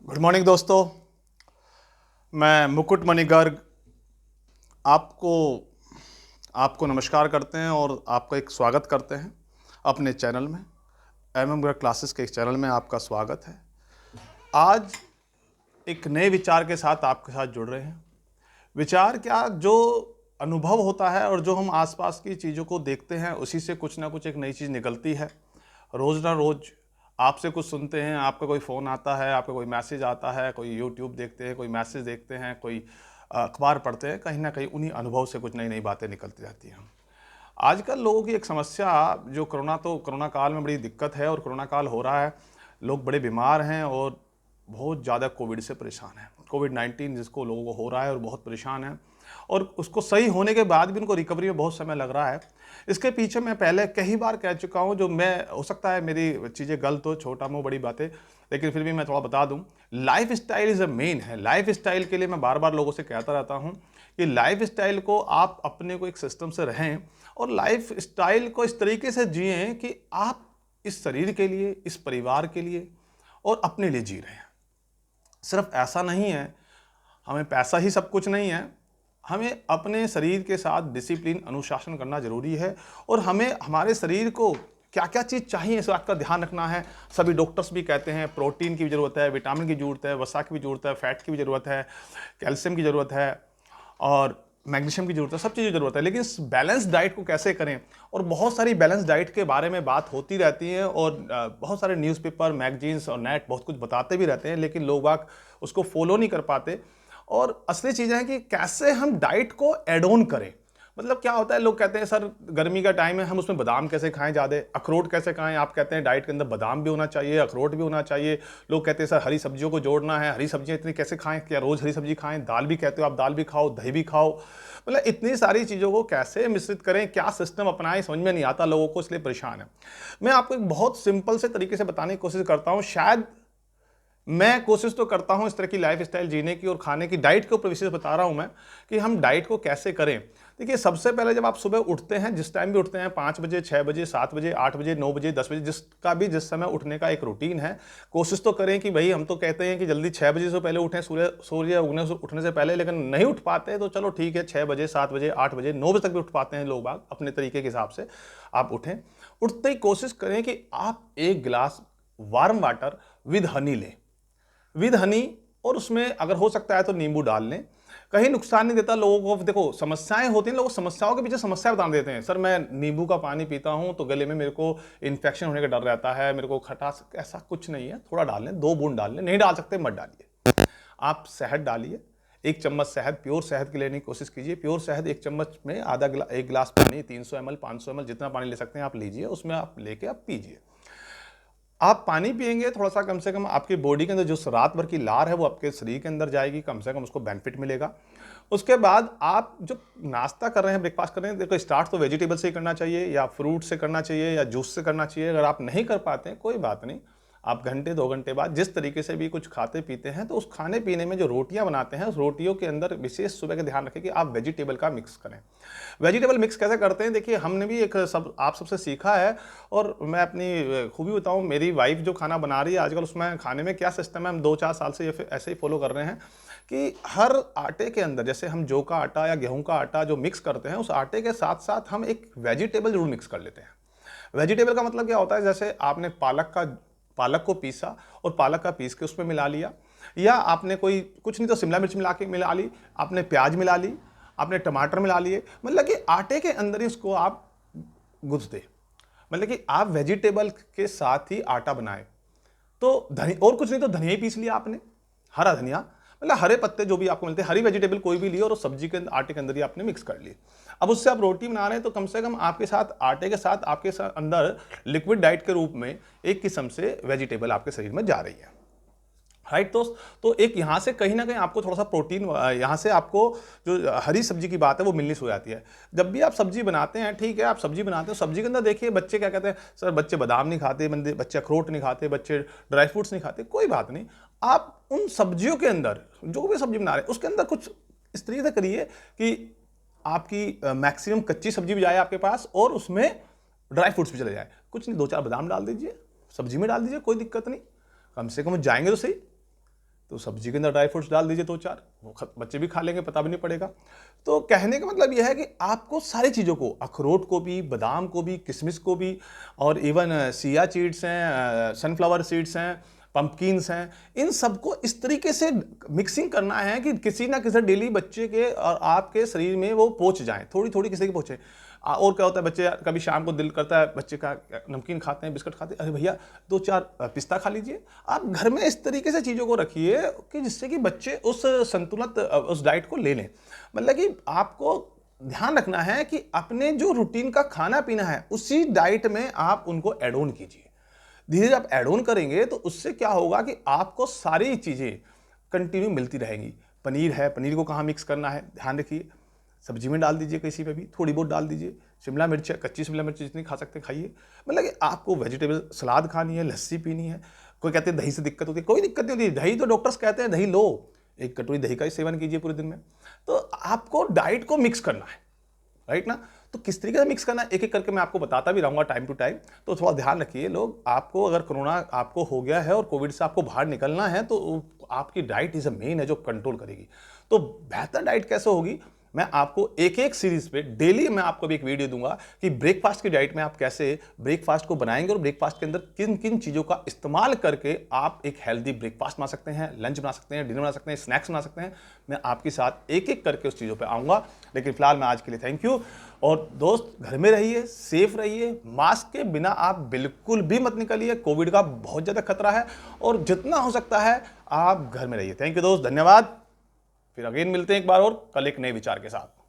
Good morning दोस्तों। मैं मुकुट मणिगर्ग आपको आपको नमस्कार करते हैं और आपका एक स्वागत करते हैं अपने चैनल में। एम गर्ग क्लासेस के इस चैनल में आपका स्वागत है। आज एक नए विचार के साथ आपके साथ जुड़ रहे हैं। विचार क्या, जो अनुभव होता है और जो हम आसपास की चीज़ों को देखते हैं उसी से कुछ ना कुछ एक नई चीज़ निकलती है। रोज़ ना रोज़ आपसे कुछ सुनते हैं, आपका कोई फ़ोन आता है, आपका कोई मैसेज आता है, कोई यूट्यूब देखते हैं, कोई मैसेज देखते हैं, कोई अखबार पढ़ते हैं, कहीं ना कहीं उन्हीं अनुभव से कुछ नई नई बातें निकलती रहती हैं। आजकल लोगों की एक समस्या, जो कोरोना काल में बड़ी दिक्कत है और कोरोना काल हो रहा है, लोग बड़े बीमार हैं और बहुत ज़्यादा कोविड से परेशान हैं। कोविड-19 जिसको लोगों को हो रहा है और बहुत परेशान हैं, और उसको सही होने के बाद भी उनको रिकवरी में बहुत समय लग रहा है। इसके पीछे मैं पहले कई बार कह चुका हूँ, जो मैं हो सकता है मेरी चीज़ें गलत हो, छोटा मुँह बड़ी बातें, लेकिन फिर भी मैं थोड़ा बता दूँ। लाइफ़स्टाइल इज़ अ मेन है। लाइफ़स्टाइल के लिए मैं बार-बार लोगों से कहता रहता हूँ कि लाइफ़स्टाइल को आप अपने को एक सिस्टम से रहें और लाइफ़स्टाइल को इस तरीके से जिएँ कि आप इस शरीर के लिए, इस परिवार के लिए और अपने लिए जी रहे हैं। सिर्फ ऐसा नहीं है, हमें पैसा ही सब कुछ नहीं है, हमें अपने शरीर के साथ डिसिप्लिन, अनुशासन करना ज़रूरी है और हमें हमारे शरीर को क्या-क्या चीज़ चाहिए इस बात का ध्यान रखना है। सभी डॉक्टर्स भी कहते हैं प्रोटीन की भी ज़रूरत है, विटामिन की ज़रूरत है, वसा की भी ज़रूरत है, फैट की भी ज़रूरत है, कैल्शियम की ज़रूरत है और मैग्नीशियम की ज़रूरत है, सब चीज़ की ज़रूरत है। लेकिन इस बैलेंस डाइट को कैसे करें, और बहुत सारी बैलेंस डाइट के बारे में बात होती रहती है और बहुत सारे न्यूज़पेपर, मैगज़ीन्स और नेट बहुत कुछ बताते भी रहते हैं, लेकिन लोग बाग उसको फॉलो नहीं कर पाते। और असली चीज़ है कि कैसे हम डाइट को ऐड ऑन करें। मतलब क्या होता है, लोग कहते हैं सर गर्मी का टाइम है, हम उसमें बादाम कैसे खाएं, ज़्यादा अखरोट कैसे खाएं। आप कहते हैं डाइट के अंदर बादाम भी होना चाहिए, अखरोट भी होना चाहिए। लोग कहते हैं सर हरी सब्जियों को जोड़ना है, हरी सब्जियां इतनी कैसे खाएं, क्या रोज़ हरी सब्जी खाएं। दाल भी कहते हो आप, दाल भी खाओ, दही भी खाओ। मतलब इतनी सारी चीज़ों को कैसे मिश्रित करें, क्या सिस्टम अपनाएं, समझ में नहीं आता लोगों को, इसलिए परेशान है। मैं आपको एक बहुत सिंपल से तरीके से बताने की कोशिश करता हूँ। शायद मैं कोशिश तो करता हूं इस तरह की लाइफस्टाइल जीने की और खाने की, डाइट के ऊपर विशेष बता रहा हूं मैं कि हम डाइट को कैसे करें। देखिए, सबसे पहले जब आप सुबह उठते हैं, जिस टाइम भी उठते हैं, 5 बजे, 6 बजे, 7 बजे, 8 बजे, 9 बजे, 10 बजे, जिसका भी जिस समय उठने का एक रूटीन है, कोशिश तो करें कि भाई, हम तो कहते हैं कि जल्दी 6 बजे से पहले उठें, सूर्य उठने से पहले, लेकिन नहीं उठ पाते तो चलो ठीक है, 6 बजे, 7 बजे, 8 बजे, 9 बजे तक भी उठ पाते हैं लोग बाग, अपने तरीके के हिसाब से आप उठें। उठते ही कोशिश करें कि आप एक गिलास वार्म वाटर विद हनी लें, विद हनी, और उसमें अगर हो सकता है तो नींबू डाल लें। कहीं नुकसान नहीं देता लोगों को। देखो, समस्याएं होती हैं, लोग समस्याओं के पीछे समस्या बता देते हैं। सर मैं नींबू का पानी पीता हूं तो गले में मेरे को इन्फेक्शन होने का डर रहता है, मेरे को खटास। ऐसा कुछ नहीं है, थोड़ा डाल लें, 2 बूंद डाल लें, नहीं डाल सकते मत डालिए। आप शहद डालिए, 1 चम्मच शहद, प्योर शहद की लेने की कोशिश कीजिए। प्योर शहद 1 चम्मच में एक गिलास पानी, 300 ml, 500 ml, जितना पानी ले सकते हैं आप लीजिए, उसमें आप लेके आप पीजिए। आप पानी पिएंगे थोड़ा सा, कम से कम आपकी बॉडी के अंदर जो रात भर की लार है वो आपके शरीर के अंदर जाएगी, कम से कम उसको बेनिफिट मिलेगा। उसके बाद आप जो नाश्ता कर रहे हैं, ब्रेकफास्ट कर रहे हैं, देखो स्टार्ट तो वेजिटेबल से ही करना चाहिए या फ्रूट से करना चाहिए या जूस से करना चाहिए। अगर आप नहीं कर पाते हैं कोई बात नहीं, आप घंटे 2 घंटे बाद जिस तरीके से भी कुछ खाते पीते हैं, तो उस खाने पीने में जो रोटियां बनाते हैं, उस रोटियों के अंदर विशेष सुबह का ध्यान रखें कि आप वेजिटेबल का मिक्स करें। वेजिटेबल मिक्स कैसे करते हैं, देखिए हमने भी एक आप सबसे सीखा है। और मैं अपनी खूबी बताऊं, मेरी वाइफ जो खाना बना रही है आजकल, उसमें खाने में क्या सिस्टम है, हम 2-4 साल से ये ऐसे ही फॉलो कर रहे हैं कि हर आटे के अंदर, जैसे हम जौ का आटा या गेहूं का आटा जो मिक्स करते हैं, उस आटे के साथ साथ हम एक वेजिटेबल जरूर मिक्स कर लेते हैं। वेजिटेबल का मतलब क्या होता है, जैसे आपने पालक को पीसा और पालक का पीस के उसमें मिला लिया, या आपने कोई कुछ नहीं तो शिमला मिर्च मिला ली, आपने प्याज मिला ली, आपने टमाटर मिला लिए, मतलब कि आटे के अंदर ही उसको आप गुथ दे। मतलब कि आप वेजिटेबल के साथ ही आटा बनाए। तो धनिया, और कुछ नहीं तो धनिया ही पीस लिया आपने, हरा धनिया, मतलब हरे पत्ते जो भी आपको मिलते हैं, हरी वेजिटेबल कोई भी लिए और उस सब्जी के आटे के अंदर ही आपने मिक्स कर लिए। अब उससे आप रोटी बना रहे हैं, तो कम से कम आपके साथ आटे के साथ आपके साथ अंदर लिक्विड डाइट के रूप में एक किस्म से वेजिटेबल आपके शरीर में जा रही है। राइट दोस्त, तो एक यहाँ से कहीं ना कहीं आपको थोड़ा सा प्रोटीन, यहाँ से आपको जो हरी सब्जी की बात है वो मिलनी शुरू हो जाती है। जब भी आप सब्जी बनाते हैं, ठीक है, आप सब्जी बनाते हैं, सब्जी के अंदर देखिए बच्चे क्या कहते हैं, सर बच्चे बादाम नहीं खाते, बच्चे अखरोट नहीं खाते, बच्चे ड्राई फ्रूट्स नहीं खाते। कोई बात नहीं, आप उन सब्जियों के अंदर जो भी सब्जी बना रहे हैं उसके अंदर कुछ इस तरीके से करिए कि आपकी मैक्सिमम कच्ची सब्जी भी जाए आपके पास और उसमें ड्राई फ्रूट्स भी चले जाए। कुछ नहीं, 2-4 बादाम डाल दीजिए, सब्जी में डाल दीजिए, कोई दिक्कत नहीं, कम से कम जाएंगे तो सही। तो सब्जी के अंदर ड्राई फ्रूट्स डाल दीजिए 2-4, बच्चे भी खा लेंगे, पता भी नहीं पड़ेगा। तो कहने का मतलब यह है कि आपको सारी चीज़ों को, अखरोट को भी, बादाम को भी, किशमिश को भी, और इवन सिया सीड्स हैं, सनफ्लावर सीड्स हैं, पंपकिन्स हैं, इन सबको इस तरीके से मिक्सिंग करना है कि किसी ना किसी डेली बच्चे के और आपके शरीर में वो पहुंच जाए, थोड़ी थोड़ी किसी के पहुंचे। और क्या होता है, बच्चे कभी शाम को दिल करता है बच्चे का नमकीन खाते हैं, बिस्किट खाते हैं, अरे भैया 2-4 पिस्ता खा लीजिए। आप घर में इस तरीके से चीज़ों को रखिए कि जिससे कि बच्चे उस संतुलित उस डाइट को ले लें। मतलब कि आपको ध्यान रखना है कि अपने जो रूटीन का खाना पीना है उसी डाइट में आप उनको एड ऑन कीजिए। धीरे धीरे आप एड ऑन करेंगे तो उससे क्या होगा कि आपको सारी चीज़ें कंटिन्यू मिलती रहेंगी। पनीर है, पनीर को कहाँ मिक्स करना है ध्यान रखिए, सब्जी में डाल दीजिए, किसी पे भी थोड़ी बहुत डाल दीजिए। शिमला मिर्च है, कच्ची शिमला मिर्च जितनी खा सकते हैं खाइए। मतलब कि आपको वेजिटेबल सलाद खानी है, लस्सी पीनी है। कोई कहते हैं दही से दिक्कत होती है, कोई दिक्कत नहीं होती। दही तो डॉक्टर्स कहते हैं दही लो, 1 कटोरी दही का ही सेवन कीजिए पूरे दिन में। तो आपको डाइट को मिक्स करना है, राइट ना। तो किस तरीके से मिक्स करना है एक एक करके मैं आपको बताता भी रहूंगा टाइम टू टाइम। तो थोड़ा ध्यान रखिए लोग, आपको अगर कोरोना आपको हो गया है और कोविड से आपको बाहर निकलना है तो आपकी डाइट इज अ मेन है जो कंट्रोल करेगी। तो बेहतर डाइट कैसे होगी, मैं आपको एक एक सीरीज पे डेली मैं आपको भी एक वीडियो दूंगा कि ब्रेकफास्ट की डाइट में आप कैसे ब्रेकफास्ट को बनाएंगे और ब्रेकफास्ट के अंदर किन किन चीज़ों का इस्तेमाल करके आप एक हेल्दी ब्रेकफास्ट बना सकते हैं, लंच बना सकते हैं, डिनर बना सकते हैं, स्नैक्स बना सकते हैं। मैं आपके साथ एक एक करके उस चीज़ों पे आऊँगा। लेकिन फिलहाल मैं आज के लिए थैंक यू। और दोस्त घर में रहिए, सेफ रहिए, मास्क के बिना आप बिल्कुल भी मत निकलिए, कोविड का बहुत ज़्यादा खतरा है और जितना हो सकता है आप घर में रहिए। थैंक यू दोस्त, धन्यवाद। फिर अगेन मिलते हैं एक बार और कल एक नए विचार के साथ।